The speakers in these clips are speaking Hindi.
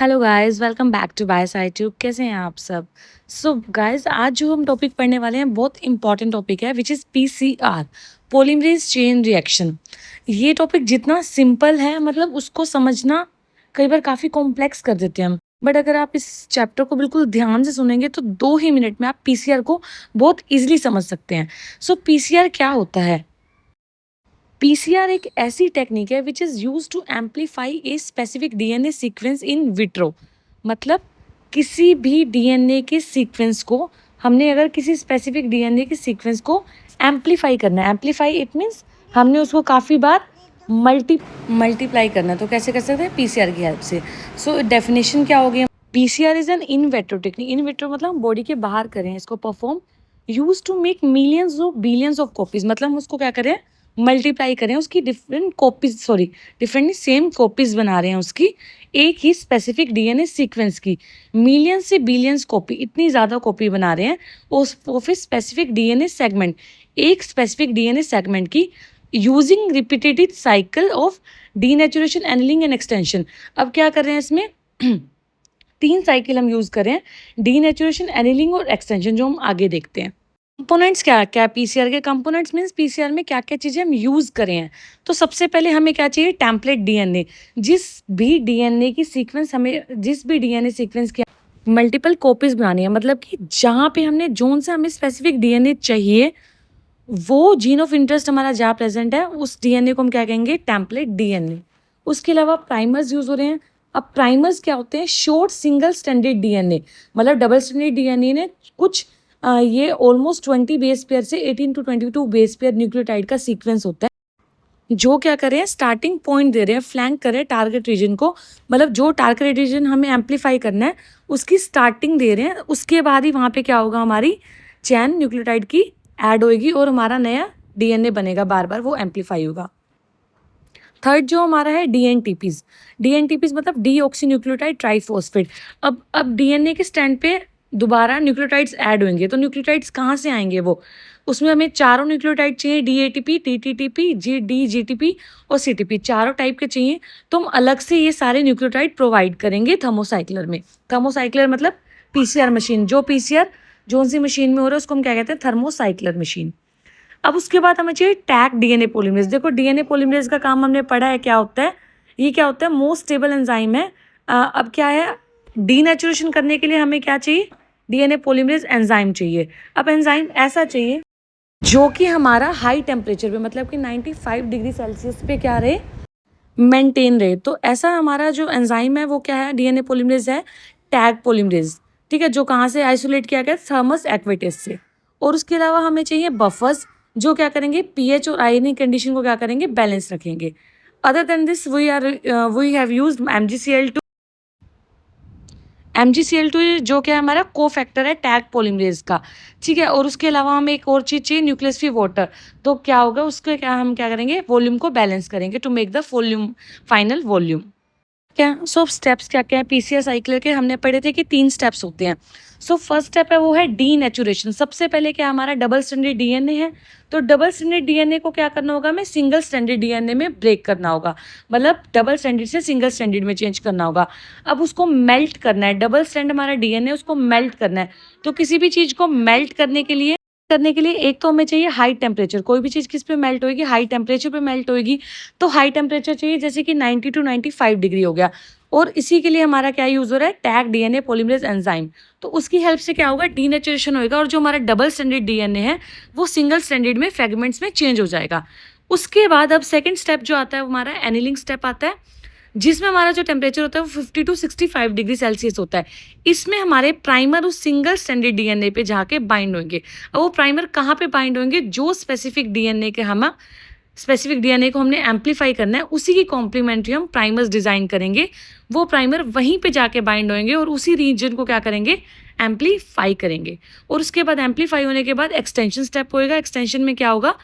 Hello guys, welcome back to Biocyte Tube. कैसे हैं आप सब? सो गाइस, आज जो हम टॉपिक पढ़ने वाले हैं बहुत इंपॉर्टेंट टॉपिक है, which is PCR, polymerase chain reaction. ये टॉपिक जितना सिंपल है, मतलब उसको समझना कई बार काफ़ी कॉम्प्लेक्स कर देते हैं हम। बट अगर आप इस चैप्टर को बिल्कुल ध्यान से सुनेंगे तो 2 ही मिनट में आप पीसीआर को बहुत ईजिली समझ सकते हैं। सो पीसीआर क्या होता है? पीसीआर एक ऐसी टेक्निक है which is use to amplify a specific DNA sequence in vitro. मतलब किसी भी डीएनए के सीक्वेंस को हमने अगर किसी स्पेसिफिक डीएनए के सीक्वेंस को एम्पलीफाई करना है, एम्पलीफाई इट मीन्स हमने उसको काफ़ी बार मल्टीप्लाई करना है। तो कैसे कर सकते हैं? पीसीआर की हेल्प से। सो डेफिनेशन क्या हो गया? PCR is an in vitro technique. In vitro मतलब हम बॉडी के बाहर करें इसको perform, use to make millions of billions of copies. मतलब हम उसको क्या करें? मल्टीप्लाई करें, उसकी डिफरेंट कॉपीज, सॉरी डिफरेंट नहीं, सेम कॉपीज बना रहे हैं उसकी, एक ही स्पेसिफिक डीएनए सीक्वेंस की मिलियंस से बिलियंस कॉपी, इतनी ज़्यादा कॉपी बना रहे हैं उस of a specific DNA segment, एक स्पेसिफिक डीएनए सेगमेंट की, using repeated cycle of denaturation, annealing and extension. अब क्या कर रहे हैं इसमें? 3 साइकिल हम यूज़ कर रहे हैं, डीनेचुरेशन, एनिलिंग और एक्सटेंशन, जो हम आगे देखते हैं। कंपोनेंट्स क्या क्या पीसीआर के कंपोनेंट्स मीन्स पीसीआर में क्या क्या चीज़ें हम यूज़ करें हैं। तो सबसे पहले हमें क्या चाहिए? Template DNA. जिस भी डीएनए की सीक्वेंस हमें, जिस भी डीएनए सीक्वेंस की मल्टीपल कॉपीज बनानी है, मतलब कि जहाँ पे हमने जोन से हमें स्पेसिफिक डीएनए चाहिए, वो जीन ऑफ इंटरेस्ट हमारा जहाँ प्रेजेंट है, उस डीएनए को हम क्या कहेंगे? Template DNA. उसके अलावा प्राइमर्स यूज हो रहे हैं। अब प्राइमर्स क्या होते हैं? Short single standard DNA. मतलब डबल स्टैंडर्ड डीएनए ने कुछ ये ऑलमोस्ट 20 बेस पेयर से 18 टू 22 बेस पेयर न्यूक्लियोटाइड का सीक्वेंस होता है, जो क्या कर रहे हैं? स्टार्टिंग पॉइंट दे रहे हैं, फ्लैंक कर रहे हैं टारगेट रीजन को। मतलब जो टारगेट रीजन हमें एम्पलीफाई करना है, उसकी स्टार्टिंग दे रहे हैं। उसके बाद ही वहाँ पे क्या होगा? हमारी चैन न्यूक्लियोटाइड की ऐड होएगी और हमारा नया डीएनए बनेगा, बार बार वो एम्पलीफाई होगा। थर्ड जो हमारा है, डीएनटीपीज। डीएनटीपीज मतलब डीऑक्सी न्यूक्लियोटाइड ट्राइफॉस्फेट। अब डीएनए के स्टैंड पे दोबारा न्यूक्लियोटाइड्स ऐड होंगे, तो न्यूक्लियोटाइड्स कहाँ से आएंगे? वो उसमें हमें चारों न्यूक्लियोटाइड चाहिए, डीएटीपी, टीटीटीपी, जीटीपी और सीटीपी, चारों टाइप के चाहिए। तो हम अलग से ये सारे न्यूक्लियोटाइड प्रोवाइड करेंगे थर्मोसाइक्लर में। थर्मोसाइक्लर मतलब पीसीआर मशीन। जो पीसीआर जो सी मशीन में हो रहा है उसको हम क्या कहते हैं? Thermocycler machine. अब उसके बाद हमें चाहिए टैग डीएनए पॉलीमरेज। देखो डीएनए पॉलीमरेज का काम हमने पढ़ा है, क्या होता है? ये क्या होता है? मोस्ट स्टेबल एंजाइम है। अब क्या है? डीनेचुरेशन करने के लिए हमें क्या चाहिए? डीएनए पॉलीमरेज एंजाइम चाहिए। अब एंजाइम ऐसा चाहिए जो कि हमारा हाई टेम्परेचर पे, मतलब कि 95 डिग्री सेल्सियस पे क्या रहे? मेंटेन रहे। तो ऐसा हमारा जो एंजाइम है वो क्या है? डीएनए पॉलीमरेज है, टैग पॉलीमरेज। ठीक है, जो कहाँ से आइसोलेट किया गया? थर्मस एक्वेटिस से। और उसके अलावा हमें चाहिए बफर्स, जो क्या करेंगे? पीएच और आयनिक कंडीशन को क्या करेंगे? बैलेंस रखेंगे। Other than this we have used M G C L two. M G C L two जो क्या है? हमारा को फैक्टर है टैग पॉलीमरेज का। ठीक है, और उसके अलावा हमें एक और चीज़ चाहिए, न्यूक्लियस फ्री वाटर। तो क्या होगा? उसके क्या हम क्या करेंगे? वॉल्यूम को बैलेंस करेंगे to make the volume, final volume. क्या सो स्टेप्स क्या क्या है पीसीआर साइकिल के? हमने पढ़े थे कि 3 स्टेप्स होते हैं। सो फर्स्ट स्टेप है वो है डीनेचुरेशन। सबसे पहले क्या हमारा डबल स्टैंडर्ड डीएनए है, तो डबल स्टैंडर्ड डीएनए को क्या करना होगा? हमें सिंगल स्टैंडर्ड डीएनए में ब्रेक करना होगा। मतलब डबल स्टैंडर्ड से सिंगल स्टैंडर्ड में चेंज करना होगा। अब उसको मेल्ट करना है। डबल स्टैंड हमारा डीएनए, उसको मेल्ट करना है। तो किसी भी चीज़ को मेल्ट करने के लिए एक तो हमें चाहिए हाई टेम्परेचर। कोई भी चीज़ किस पे मेल्ट होएगी? हाई टेम्परेचर पे मेल्ट होएगी। तो हाई टेम्परेचर चाहिए, जैसे कि 90 टू 95 डिग्री हो गया। और इसी के लिए हमारा क्या यूज़ हो रहा है? Tag DNA polymerase enzyme. तो उसकी हेल्प से क्या होगा? डीनेचुरेशन होएगा और जो हमारा डबल स्टैंडर्ड डीएनए है वो सिंगल स्टैंडर्ड में फ्रेगमेंट्स में चेंज हो जाएगा। उसके बाद अब सेकेंड स्टेप जो आता है वो हमारा एनिलिंग स्टेप आता है, जिसमें हमारा जो टेम्परेचर होता है वो 50 टू 65 डिग्री सेल्सियस होता है। इसमें हमारे प्राइमर उस सिंगल स्टैंडर्ड डीएनए पे जाके बाइंड होंगे। अब वो प्राइमर कहाँ पे बाइंड होंगे? जो स्पेसिफिक डीएनए को हमने एम्पलीफाई करना है, उसी की कॉम्प्लीमेंट्री हम प्राइमर्स डिज़ाइन करेंगे। वो प्राइमर वहीं पे जाके बाइंड होंगे और उसी रीजन को क्या करेंगे? एम्पलीफाई करेंगे। और उसके बाद एम्पलीफाई होने के बाद एक्सटेंशन स्टेप होएगा। एक्सटेंशन में क्या होगा?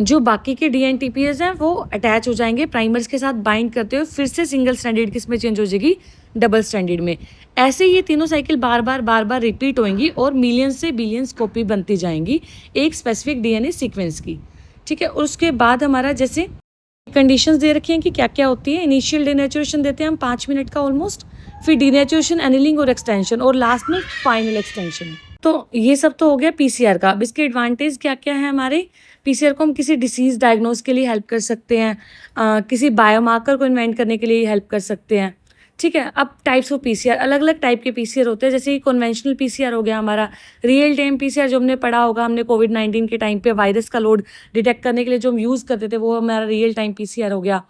जो बाकी के डीएनटीपीएस हैं वो अटैच हो जाएंगे प्राइमर्स के साथ बाइंड करते हुए, फिर से सिंगल स्टैंडर्ड किस में चेंज हो जाएगी? डबल स्टैंडर्ड में। ऐसे ये तीनों साइकिल बार बार रिपीट होंगी और मिलियंस से बिलियंस कॉपी बनती जाएंगी एक स्पेसिफिक डीएनए सीक्वेंस की। ठीक है, और उसके बाद हमारा जैसे कंडीशंस दे रखी हैं कि क्या क्या होती है। इनिशियल डिनेचुरेशन देते हैं हम 5 मिनट का ऑलमोस्ट, फिर डिनेचुरेशन, एनिलिंग और एक्सटेंशन, और लास्ट में फाइनल एक्सटेंशन। तो ये सब तो हो गया पीसीआर का। अब इसके एडवांटेज क्या क्या है हमारे। पीसीआर को हम किसी डिसीज डायग्नोज के लिए हेल्प कर सकते हैं, किसी बायोमार्कर को इन्वेंट करने के लिए हेल्प कर सकते हैं। ठीक है, अब टाइप्स ऑफ पीसीआर, अलग अलग टाइप के पीसीआर होते हैं। जैसे कन्वेंशनल पीसीआर हो गया हमारा, रियल टाइम पीसीआर जो हमने पढ़ा होगा, हमने कोविड-19 के टाइम पे वायरस का लोड डिटेक्ट करने के लिए जो हम यूज़ करते थे, वो हमारा रियल टाइम पीसीआर हो गया।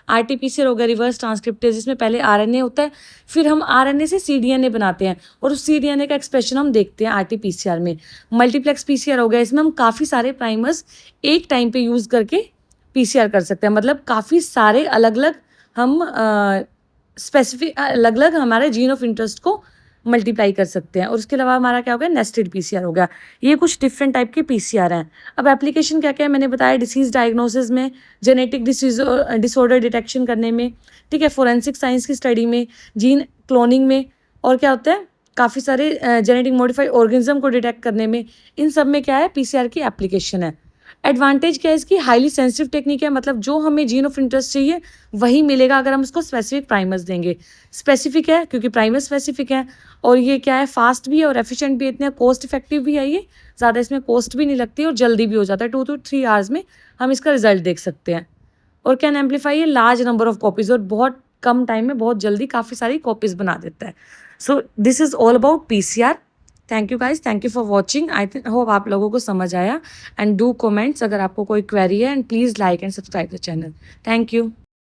आरटी-पीसीआर हो गया, रिवर्स ट्रांसक्रिप्टेज, जिसमें पहले आरएनए होता है, फिर हम आरएनए से सीडीएनए बनाते हैं और उस सीडीएनए का एक्सप्रेशन हम देखते हैं आरटी-पीसीआर में। मल्टीप्लेक्स पीसीआर हो गया, इसमें हम काफ़ी सारे प्राइमर्स एक टाइम पे यूज़ करके पीसीआर कर सकते हैं। मतलब काफ़ी सारे अलग-अलग हम स्पेसिफिक अलग-अलग हमारे जीन ऑफ इंटरेस्ट को मल्टीप्लाई कर सकते हैं। और उसके अलावा हमारा क्या हो गया, नेस्टेड पीसीआर हो गया। ये कुछ डिफरेंट टाइप के पीसीआर हैं। अब एप्लीकेशन क्या क्या है मैंने बताया, डिसीज़ डायग्नोसिस में, जेनेटिक डिसऑर्डर डिटेक्शन करने में, ठीक है, फोरेंसिक साइंस की स्टडी में, जीन क्लोनिंग में, और क्या होता है, काफ़ी सारे जेनेटिक मॉडिफाइड ऑर्गेनिज्म को डिटेक्ट करने में। इन सब में क्या है, पीसीआर की एप्लीकेशन है। एडवांटेज क्या है इसकी, हाईली सेंसिटिव टेक्निक है, मतलब जो हमें जीन ऑफ इंटरेस्ट चाहिए वही मिलेगा अगर हम उसको स्पेसिफिक प्राइमर्स देंगे। स्पेसिफिक है क्योंकि प्राइमर स्पेसिफिक है, और ये क्या है, फास्ट भी है और एफिशिएंट भी, इतने कॉस्ट इफेक्टिव भी है ये, ज़्यादा इसमें कॉस्ट भी नहीं लगती और जल्दी भी हो जाता है। 2 to 3 आवर्स में हम इसका रिजल्ट देख सकते हैं। और कैन एम्पलीफाई ये लार्ज नंबर ऑफ कॉपीज़, और बहुत कम टाइम में बहुत जल्दी काफ़ी सारी कॉपीज़ बना देता है। So this is all about PCR. Thank you guys, thank you for watching. I hope आप लोगों को समझ आया। एंड डू कमेंट्स अगर आपको कोई क्वेरी है, and please like and subscribe the channel. Thank you.